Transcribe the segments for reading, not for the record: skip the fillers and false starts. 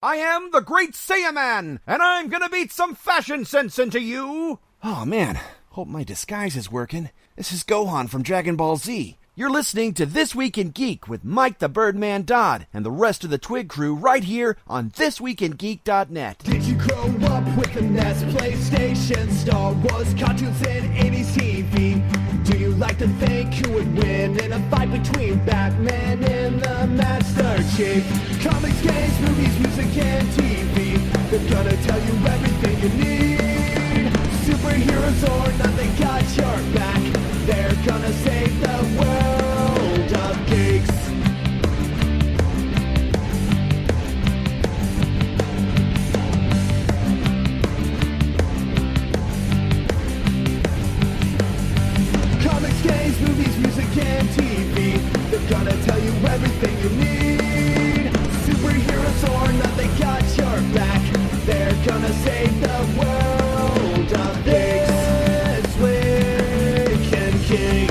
I am the Great Saiyaman, and I'm gonna beat some fashion sense into you! Oh man, hope my disguise is working. This is Gohan from Dragon Ball Z. You're listening to This Week in Geek with Mike the Birdman Dodd and the rest of the Twig crew right here on ThisWeekInGeek.net. Did you grow up with the NES, PlayStation, Star Wars, cartoons, and 80s TV? Do you like to think who would win in a fight between Batman and the Master Chief? Comics, games, movies, music, and TV. They're gonna tell you everything you need. Superheroes or not, they got your back. They're gonna save the world of geeks. Comics, games, movies, music, and TV. They're gonna tell you everything you need. Superheroes or not, they got your back. They're gonna save the world of geeks. This Week in Geek.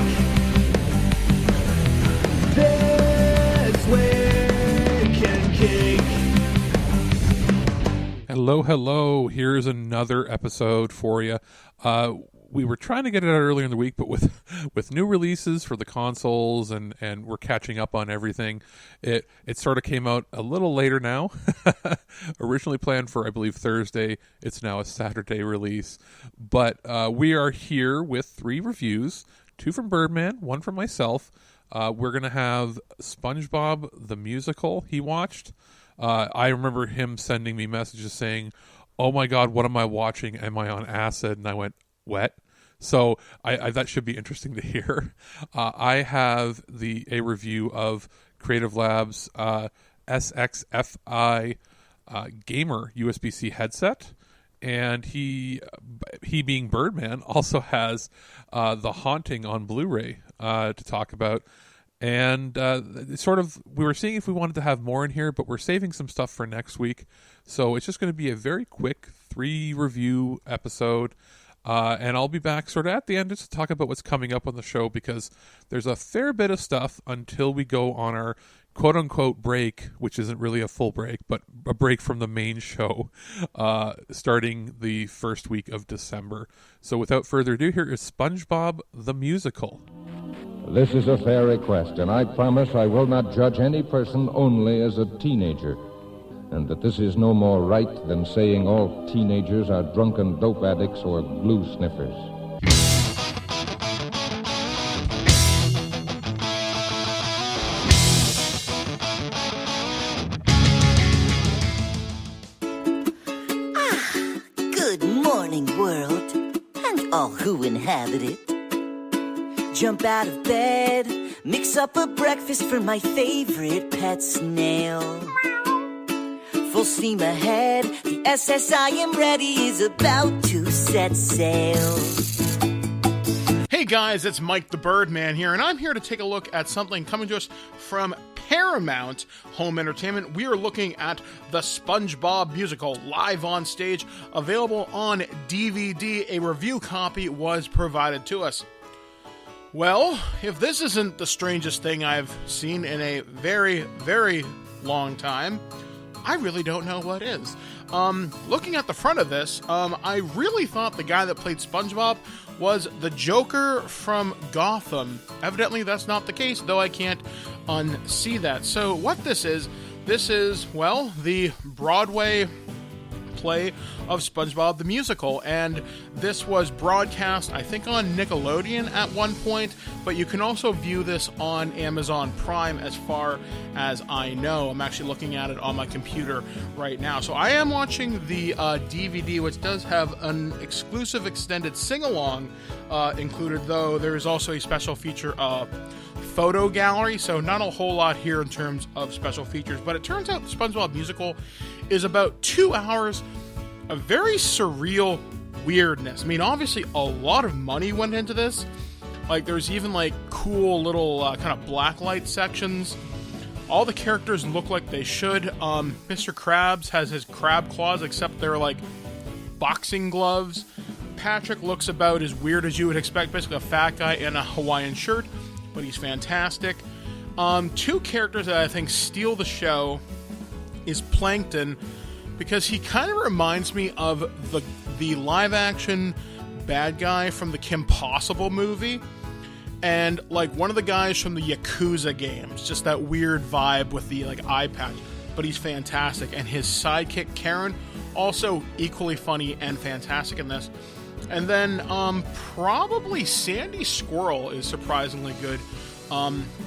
This Week in Geek. Hello. Here's another episode for you. We were trying to get it out earlier in the week, but with new releases for the consoles and we're catching up on everything, it sort of came out a little later now. Originally planned for, I believe, Thursday. It's now a Saturday release. But we are here with 3 reviews, 2 from Birdman, 1 from myself. We're going to have Spongebob, the musical he watched. I remember him sending me messages saying, "Oh my God, what am I watching? Am I on acid?" And I went, "Wet." So I that should be interesting to hear. I have a review of Creative Labs SXFI gamer USB-C headset, and he being Birdman also has The Haunting on Bluray to talk about. And we were seeing if we wanted to have more in here, but we're saving some stuff for next week. So it's just going to be a very quick 3 review episode. And I'll be back sort of at the end just to talk about what's coming up on the show, because there's a fair bit of stuff until we go on our quote-unquote break, which isn't really a full break, but a break from the main show, starting the first week of December. So without further ado, here is SpongeBob the Musical. This is a fair request, and I promise I will not judge any person only as a teenager, and that this is no more right than saying all teenagers are drunken dope addicts or glue sniffers. Good morning, world, and all who inhabit it. Jump out of bed, mix up a breakfast for my favorite pet snail. Full steam ahead, the SS I am ready is about to set sail. Hey guys, it's Mike the Birdman here, and I'm here to take a look at something coming to us from Paramount Home Entertainment. We are looking at the SpongeBob musical live on stage, available on DVD. A review copy was provided to us. Well, if this isn't the strangest thing I've seen in a very, very long time, I really don't know what is. Looking at the front of this, I really thought the guy that played SpongeBob was the Joker from Gotham. Evidently, that's not the case, though I can't unsee that. So what this is, well, the Broadway play of SpongeBob the Musical, and this was broadcast, I think, on Nickelodeon at one point, but you can also view this on Amazon Prime as far as I know. I'm actually looking at it on my computer right now. So I am watching the DVD, which does have an exclusive extended sing-along included, though there is also a special feature photo gallery, so not a whole lot here in terms of special features, but it turns out the SpongeBob Musical is about 2 hours of very surreal weirdness. I mean, obviously a lot of money went into this. Like, there's even like cool little kind of blacklight sections. All the characters look like they should. Mr. Krabs has his crab claws, except they're like boxing gloves. Patrick looks about as weird as you would expect, basically a fat guy in a Hawaiian shirt, but he's fantastic. 2 characters that I think steal the show is Plankton, because he kind of reminds me of the live-action bad guy from the Kim Possible movie, and like one of the guys from the Yakuza games. Just that weird vibe with the like eye patch. But he's fantastic, and his sidekick Karen also equally funny and fantastic in this. And then probably Sandy Squirrel is surprisingly good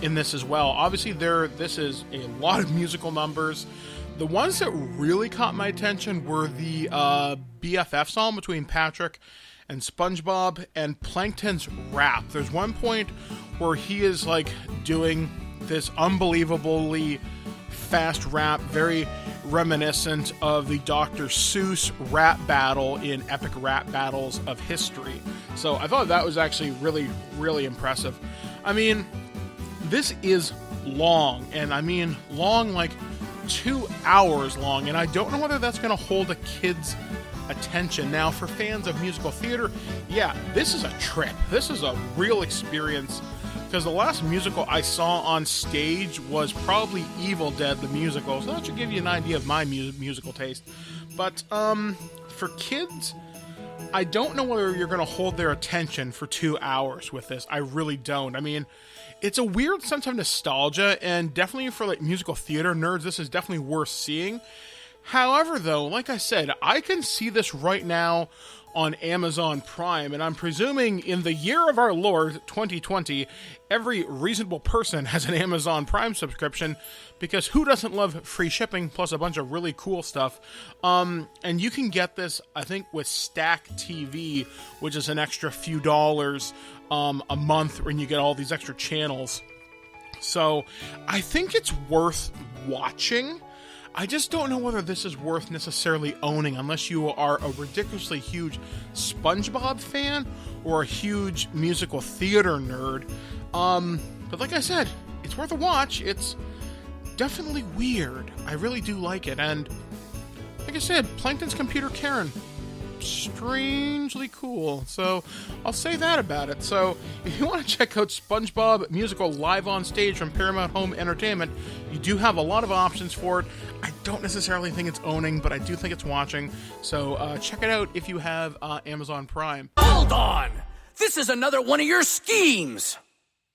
in this as well. Obviously, this is a lot of musical numbers. The ones that really caught my attention were the BFF song between Patrick and SpongeBob and Plankton's rap. There's one point where he is like doing this unbelievably fast rap, very reminiscent of the Dr. Seuss rap battle in Epic Rap Battles of History. So I thought that was actually really, really impressive. I mean, this is long, and I mean long like 2 hours long, and I don't know whether that's going to hold a kid's attention. Now, for fans of musical theater, yeah, this is a trip. This is a real experience, because the last musical I saw on stage was probably Evil Dead the musical, so that should give you an idea of my musical taste. But for kids, I don't know whether you're going to hold their attention for 2 hours with this. I really don't. I mean, it's a weird sense of nostalgia, and definitely for like musical theater nerds, this is definitely worth seeing. However, though, like I said, I can see this right now on Amazon Prime, and I'm presuming in the year of our Lord, 2020, every reasonable person has an Amazon Prime subscription, because who doesn't love free shipping plus a bunch of really cool stuff? And you can get this, I think, with Stack TV, which is an extra few dollars a month when you get all these extra channels. So I think it's worth watching. I just don't know whether this is worth necessarily owning unless you are a ridiculously huge SpongeBob fan or a huge musical theater nerd. But like I said, it's worth a watch. It's definitely weird. I really do like it. And like I said, Plankton's computer Karen, strangely cool. So I'll say that about it. So if you want to check out SpongeBob musical live on stage from Paramount Home Entertainment, you do have a lot of options for it. I don't necessarily think it's owning, but I do think it's watching. So check it out if you have Amazon Prime. Hold on! This is another one of your schemes!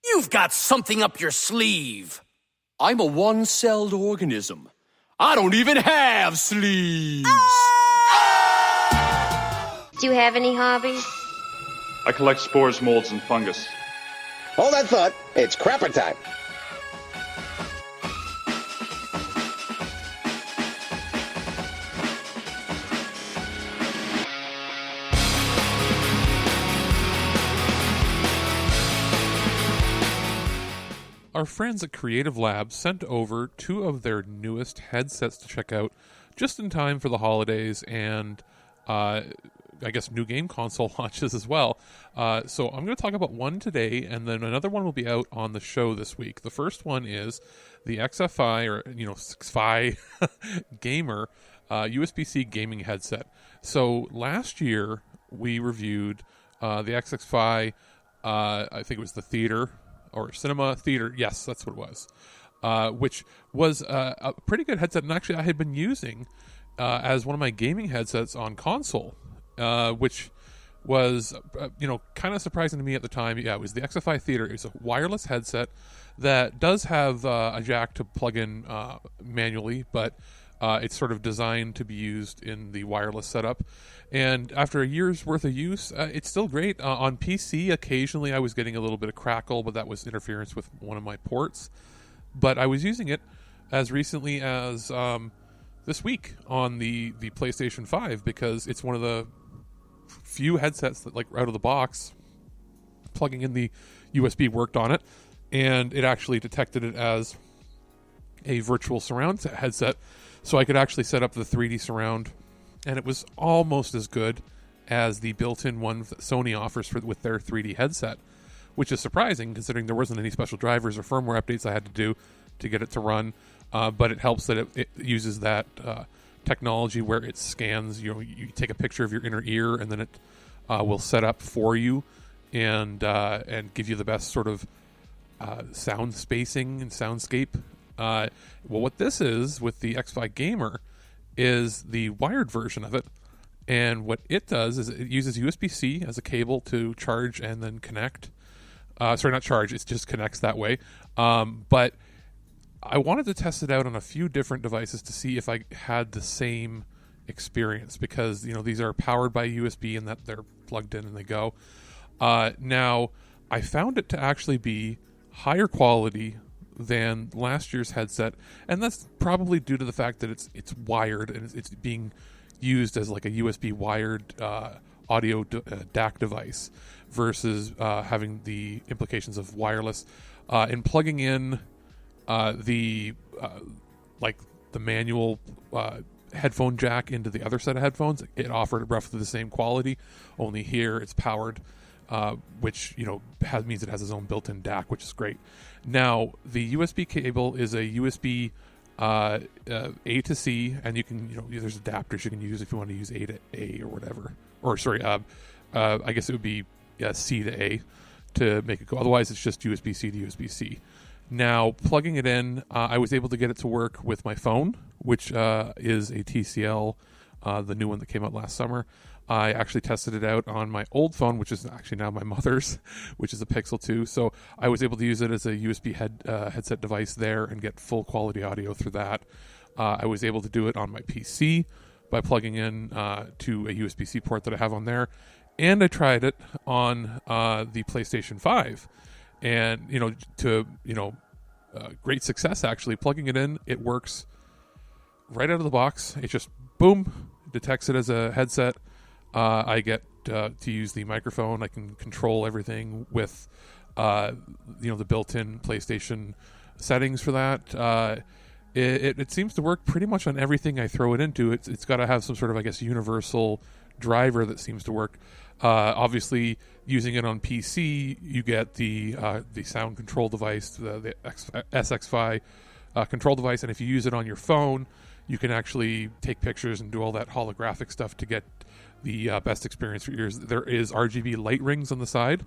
You've got something up your sleeve! I'm a one-celled organism. I don't even have sleeves! Do you have any hobbies? I collect spores, molds, and fungus. Hold that thought. It's crapper time. Our friends at Creative Labs sent over 2 of their newest headsets to check out just in time for the holidays and I guess new game console launches as well. So I'm going to talk about one today, and then another one will be out on the show this week. The first one is the XFI, or SXFI Gamer USB-C gaming headset. So last year we reviewed the XXFI, I think it was the theater, or cinema theater, yes, that's what it was, which was a pretty good headset, and actually I had been using as one of my gaming headsets on console, which was, kind of surprising to me at the time. Yeah, it was the XFI Theater. It was a wireless headset that does have a jack to plug in manually, but it's sort of designed to be used in the wireless setup. And after a year's worth of use, it's still great. On PC, occasionally I was getting a little bit of crackle, but that was interference with one of my ports. But I was using it as recently as this week on the PlayStation 5, because it's one of the few headsets that, like, out of the box, plugging in the USB worked on it, and it actually detected it as a virtual surround headset, so I could actually set up the 3D surround, and it was almost as good as the built-in one that Sony offers with their 3D headset, which is surprising considering there wasn't any special drivers or firmware updates I had to do to get it to run, but it helps that it uses that technology where it scans, you take a picture of your inner ear, and then it will set up for you and give you the best sort of sound spacing and soundscape. Well, what this is with the XFI Gamer is the wired version of it. And what it does is it uses USB-C as a cable to charge and then connect. Sorry, not charge. It just connects that way. But I wanted to test it out on a few different devices to see if I had the same experience, because these are powered by USB and that they're plugged in and they go. Now, I found it to actually be higher quality than last year's headset, and that's probably due to the fact that it's wired and it's being used as like a USB wired audio DAC device versus having the implications of wireless. In plugging in the manual headphone jack into the other set of headphones, it offered roughly the same quality, only here it's powered, which means it has its own built-in DAC, which is great. Now, the USB cable is a USB A to C, and you can there's adapters you can use if you want to use A to A or whatever, or sorry, I guess it would be C to A to make it go. Otherwise, it's just USB C to USB C. Now, plugging it in, I was able to get it to work with my phone, which is a TCL, the new one that came out last summer. I actually tested it out on my old phone, which is actually now my mother's, which is a Pixel 2. So I was able to use it as a USB headset device there and get full quality audio through that. I was able to do it on my PC by plugging in to a USB-C port that I have on there. And I tried it on the PlayStation 5. And, great success, actually. Plugging it in, it works right out of the box. It just, boom, detects it as a headset. I get to use the microphone. I can control everything with, the built-in PlayStation settings for that. It seems to work pretty much on everything I throw it into. It's got to have some sort of, I guess, universal driver that seems to work. Obviously, using it on PC, you get the sound control device, the SXFI control device, and if you use it on your phone, you can actually take pictures and do all that holographic stuff to get the best experience for your ears. There is RGB light rings on the side,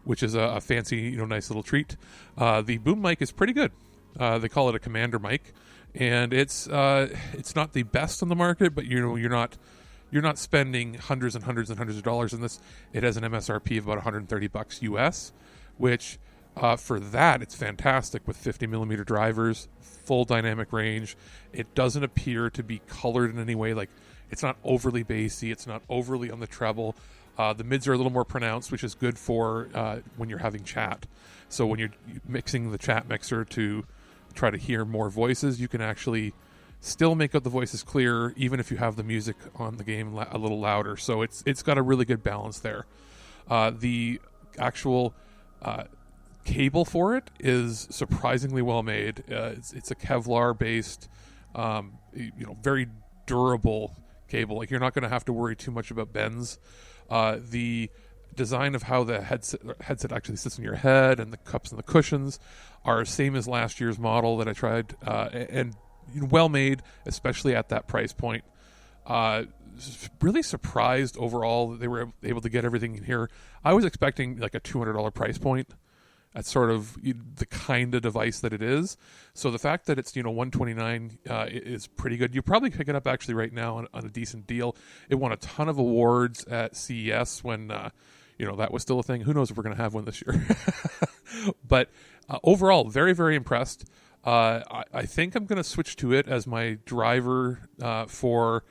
which is a fancy, nice little treat. The boom mic is pretty good. They call it a commander mic, and it's not the best on the market, but you're not spending hundreds and hundreds and hundreds of dollars in this. It has an MSRP of about $130 US, which for that, it's fantastic with 50 millimeter drivers, full dynamic range. It doesn't appear to be colored in any way. Like, it's not overly bassy. It's not overly on the treble. The mids are a little more pronounced, which is good for when you're having chat. So when you're mixing the chat mixer to try to hear more voices, you can actually still make out the voices clear, even if you have the music on the game a little louder. So it's got a really good balance there. The actual cable for it is surprisingly well made. It's a Kevlar based, very durable cable. Like, you're not going to have to worry too much about bends. The design of how the headset actually sits on your head and the cups and the cushions are same as last year's model that I tried, and well made, especially at that price point. Really surprised overall that they were able to get everything in here. I was expecting like a $200 price point. That's sort of the kind of device that it is. So the fact that it's $129 is pretty good. You probably pick it up actually right now on a decent deal. It won a ton of awards at CES when that was still a thing. Who knows if we're going to have one this year? But overall, very, very impressed. I think I'm going to switch to it as my driver for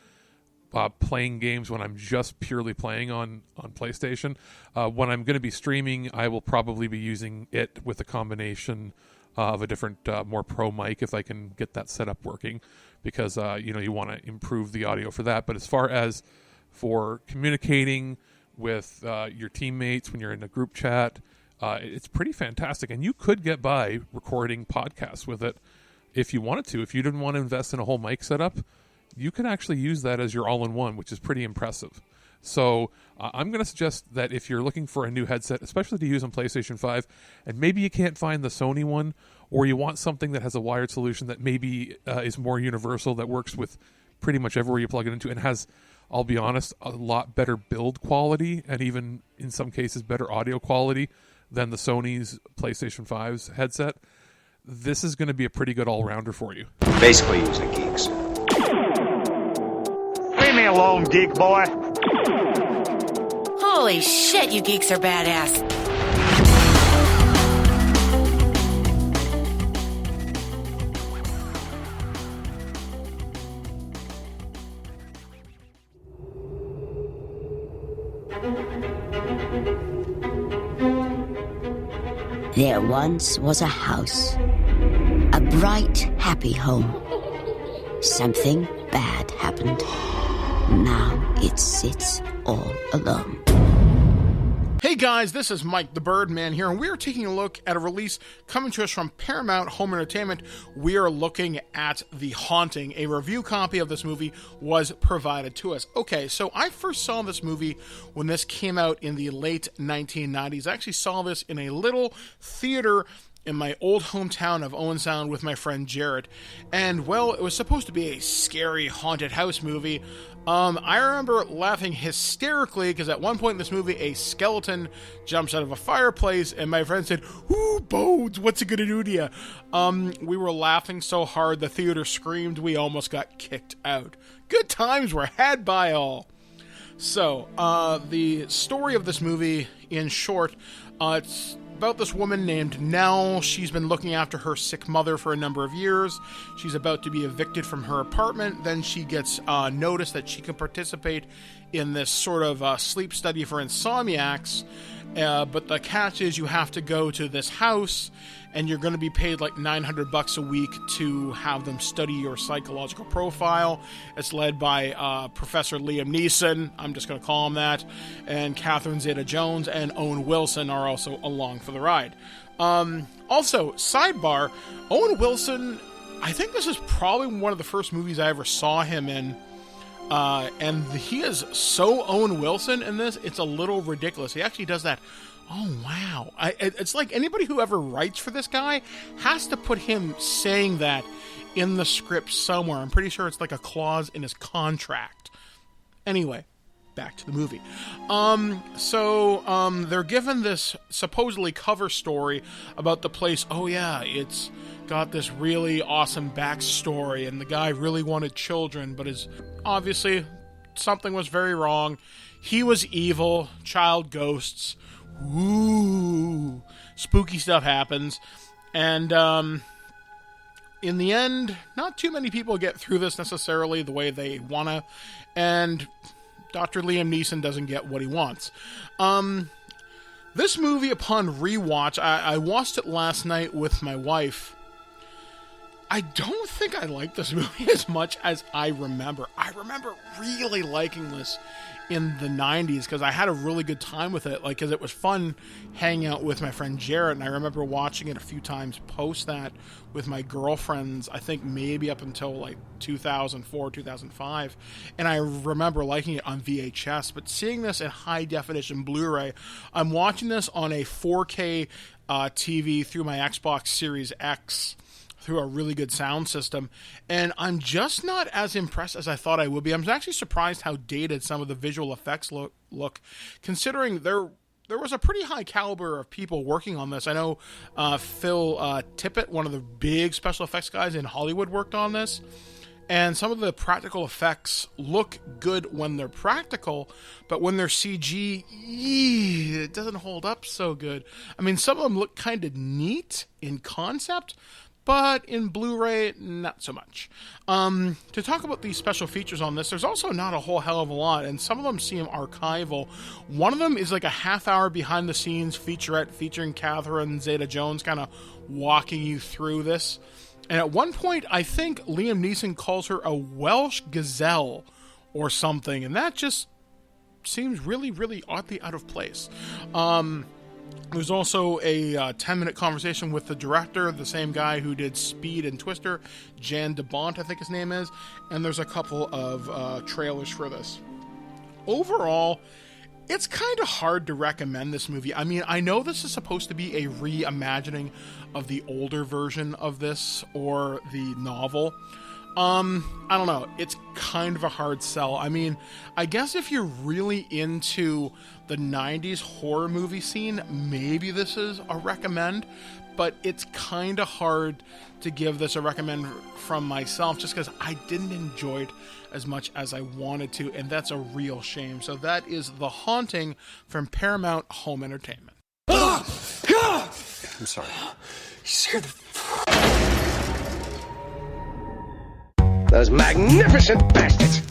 playing games when I'm just purely playing on PlayStation. When I'm going to be streaming, I will probably be using it with a combination of a different, more pro mic if I can get that setup working, because you want to improve the audio for that. But as far as for communicating with your teammates when you're in a group chat, it's pretty fantastic. And you could get by recording podcasts with it if you wanted to. If you didn't want to invest in a whole mic setup, you can actually use that as your all-in-one, which is pretty impressive. So I'm going to suggest that if you're looking for a new headset, especially to use on PlayStation 5, and maybe you can't find the Sony one, or you want something that has a wired solution that maybe is more universal, that works with pretty much everywhere you plug it into, and has, I'll be honest, a lot better build quality, and even in some cases better audio quality than the Sony's PlayStation 5's headset, this is going to be a pretty good all-rounder for you. Basically using geeks. Leave me alone, geek boy. Holy shit, you geeks are badass. There once was a house, a bright, happy home. Something bad happened. Now it sits all alone. Hey guys, this is Mike the Birdman here, and we are taking a look at a release coming to us from Paramount Home Entertainment. We are looking at The Haunting. A review copy of this movie was provided to us. Okay, so I first saw this movie when this came out in the late 1990s. I actually saw this in a little theater in my old hometown of Owen Sound with my friend Jared. And, well, it was supposed to be a scary haunted house movie. I remember laughing hysterically because at one point in this movie, a skeleton jumps out of a fireplace, and my friend said, "Ooh, Bones, what's it gonna do to you?" We were laughing so hard the theater screamed we almost got kicked out. Good times were had by all. So, the story of this movie, in short, it's about this woman named Nell. She's been looking after her sick mother for a number of years. She's about to be evicted from her apartment. Then she gets notice that she can participate in this sort of sleep study for insomniacs. But the catch is you have to go to this house, and you're going to be paid like $900 a week to have them study your psychological profile. It's led by Professor Liam Neeson, I'm just going to call him that, and Catherine Zeta-Jones and Owen Wilson are also along for the ride. Also, sidebar, Owen Wilson, I think this is probably one of the first movies I ever saw him in. And he is so Owen Wilson in this, it's a little ridiculous. He actually does that. Oh, wow. It's like anybody who ever writes for this guy has to put him saying that in the script somewhere. I'm pretty sure it's like a clause in his contract. Anyway, back to the movie. They're given this supposedly cover story about the place. Oh, yeah, it's got this really awesome backstory, and the guy really wanted children, but obviously something was very wrong. He was evil, child ghosts. Ooh, spooky stuff happens. And in the end, not too many people get through this necessarily the way they want to, and Dr. Liam Neeson doesn't get what he wants. This movie, upon rewatch, I watched it last night with my wife. I don't think I like this movie as much as I remember. I remember really liking this in the 90s because I had a really good time with it, because it was fun hanging out with my friend Jared, and I remember watching it a few times post that with my girlfriends, I think maybe up until 2004, 2005, and I remember liking it on VHS, but seeing this in high definition Blu-ray, I'm watching this on a 4K TV through my Xbox Series X, through a really good sound system, and I'm just not as impressed as I thought I would be. I'm actually surprised how dated some of the visual effects look considering there was a pretty high caliber of people working on this. I know Phil Tippett, one of the big special effects guys in Hollywood, worked on this, and some of the practical effects look good when they're practical, but when they're CG, it doesn't hold up so good. I mean, some of them look kind of neat in concept, but in Blu-ray, not so much. To talk about these special features on this, there's also not a whole hell of a lot, and some of them seem archival. One of them is like a half-hour behind-the-scenes featurette featuring Catherine Zeta-Jones kind of walking you through this. And at one point, I think Liam Neeson calls her a Welsh gazelle or something, and that just seems really, really oddly out of place. There's also a 10-minute conversation with the director, the same guy who did Speed and Twister, Jan de Bont, I think his name is, and there's a couple of trailers for this. Overall, it's kind of hard to recommend this movie. I mean, I know this is supposed to be a reimagining of the older version of this, or the novel. I don't know. It's kind of a hard sell. I mean, I guess if you're really into the 90s horror movie scene, maybe this is a recommend. but it's kind of hard to give this a recommend from myself just because I didn't enjoy it as much as I wanted to, and that's a real shame. So that is The Haunting from Paramount Home Entertainment. I'm sorry. You scared the... Those magnificent bastards!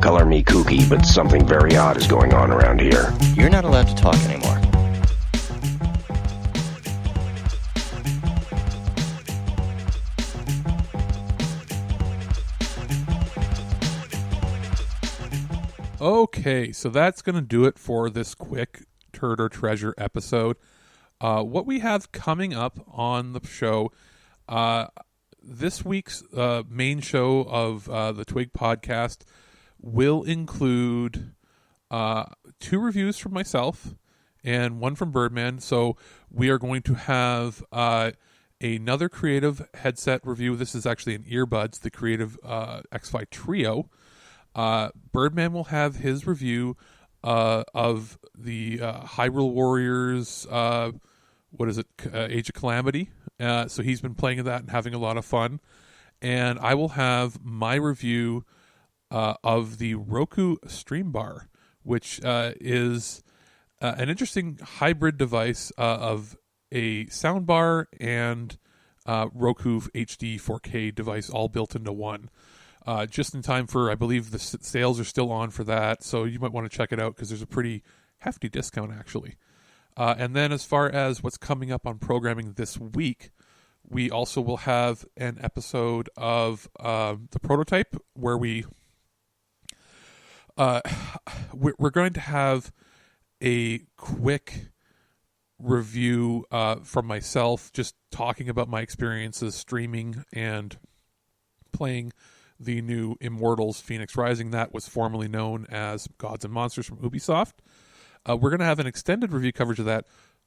Color me kooky, but something very odd is going on around here. You're not allowed to talk anymore. Okay, so that's going to do it for this quick Turd or Treasure episode. What we have coming up on the show, this week's main show of the Twig podcast will include 2 reviews from myself and 1 from Birdman. So we are going to have another Creative headset review. This is actually an earbuds, the Creative XFi Trio. Birdman will have his review of the Hyrule Warriors, Age of Calamity. So he's been playing that and having a lot of fun. And I will have my review of the Roku Stream Bar, which is an interesting hybrid device of a soundbar and Roku HD 4K device all built into one. Just in time for, I believe the sales are still on for that, so you might want to check it out because there's a pretty hefty discount actually. And then as far as what's coming up on programming this week, we also will have an episode of the Prototype where we're going to have a quick review from myself, just talking about my experiences streaming and playing the new Immortals Phoenix Rising, that was formerly known as Gods and Monsters from Ubisoft. We're going to have an extended review coverage of that,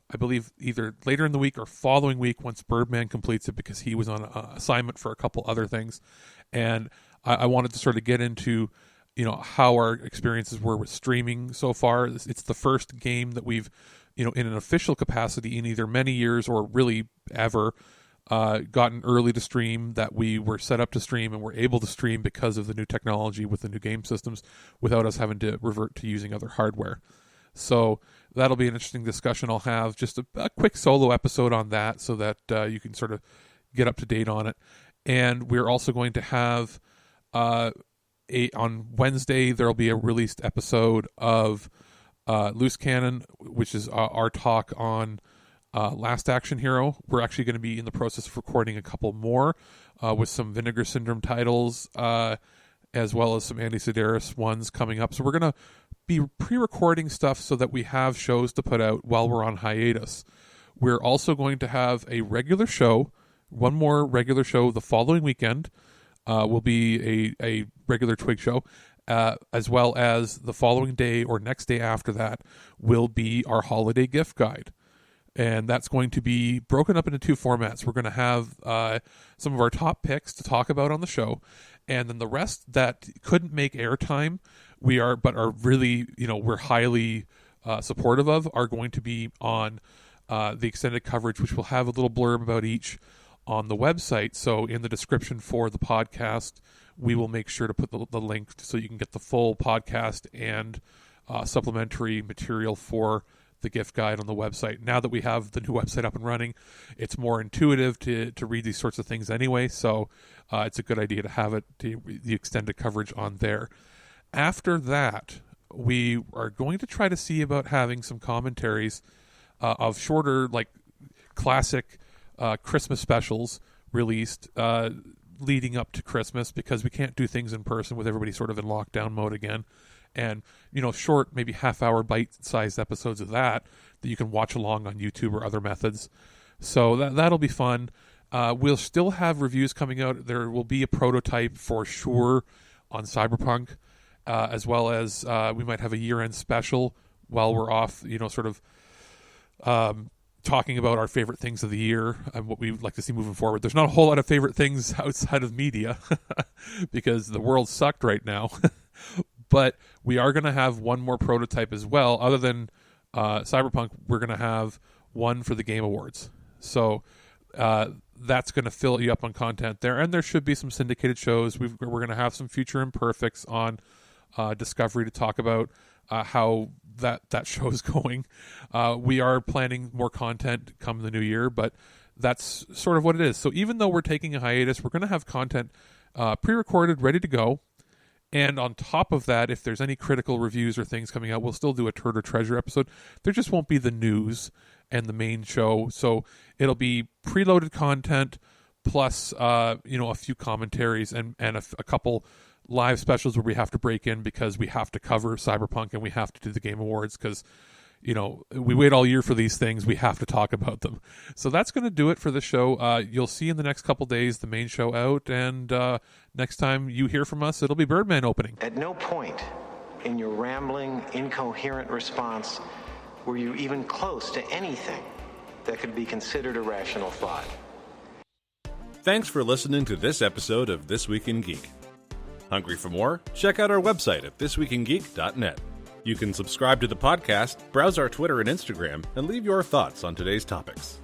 I believe, either later in the week or following week once Birdman completes it, because he was on assignment for a couple other things. And I wanted to sort of get into, how our experiences were with streaming so far. It's the first game that we've, in an official capacity in either many years or really ever, gotten early to stream, that we were set up to stream and were able to stream because of the new technology with the new game systems without us having to revert to using other hardware. So that'll be an interesting discussion. I'll have just a quick solo episode on that so that you can sort of get up to date on it. And we're also going to have on Wednesday, there'll be a released episode of Loose Cannon, which is our talk on Last Action Hero. We're actually going to be in the process of recording a couple more with some Vinegar Syndrome titles, as well as some Andy Sedaris ones coming up. So we're going to be pre-recording stuff so that we have shows to put out while we're on hiatus. We're also going to have a regular show, one more regular show the following weekend. Will be a regular Twig show, as well as the following day or next day after that will be our holiday gift guide. And that's going to be broken up into 2 formats. We're going to have some of our top picks to talk about on the show, and then the rest that couldn't make airtime, but are really, we're highly supportive of, are going to be on the extended coverage, which will have a little blurb about each on the website. So in the description for the podcast, we will make sure to put the link so you can get the full podcast and supplementary material for the gift guide on the website. Now that we have the new website up and running, it's more intuitive to read these sorts of things anyway, so it's a good idea to have the extended coverage on there. After that, we are going to try to see about having some commentaries of shorter, like classic Christmas specials released leading up to Christmas, because we can't do things in person with everybody sort of in lockdown mode again. And, short, maybe half-hour bite-sized episodes of that you can watch along on YouTube or other methods. So that'll be fun. We'll still have reviews coming out. There will be a prototype for sure on Cyberpunk, as well as we might have a year-end special while we're off, sort of talking about our favorite things of the year and what we would like to see moving forward. There's not a whole lot of favorite things outside of media because the world sucked right now. But we are going to have one more prototype as well. Other than Cyberpunk, we're going to have one for the Game Awards. So that's going to fill you up on content there. And there should be some syndicated shows. We're going to have some Future Imperfects on Discovery to talk about how that show is going. We are planning more content come the new year, but that's sort of what it is. So even though we're taking a hiatus, we're going to have content pre-recorded, ready to go. And on top of that, if there's any critical reviews or things coming out, we'll still do a TurdOrTreasure episode. There just won't be the news and the main show. So it'll be preloaded content plus, a few commentaries and a couple live specials where we have to break in because we have to cover Cyberpunk and we have to do the Game Awards because, we wait all year for these things. We have to talk about them. So that's going to do it for the show. You'll see in the next couple days the main show out, and next time you hear from us, it'll be Birdman opening. At no point in your rambling, incoherent response were you even close to anything that could be considered a rational thought. Thanks for listening to this episode of This Week in Geek. Hungry for more? Check out our website at thisweekingeek.net. You can subscribe to the podcast, browse our Twitter and Instagram, and leave your thoughts on today's topics.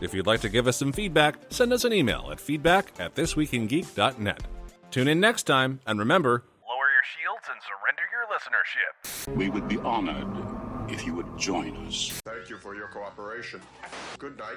If you'd like to give us some feedback, send us an email at feedback@thisweekingeek.net. Tune in next time, and remember, lower your shields and surrender your listenership. We would be honored if you would join us. Thank you for your cooperation. Good night.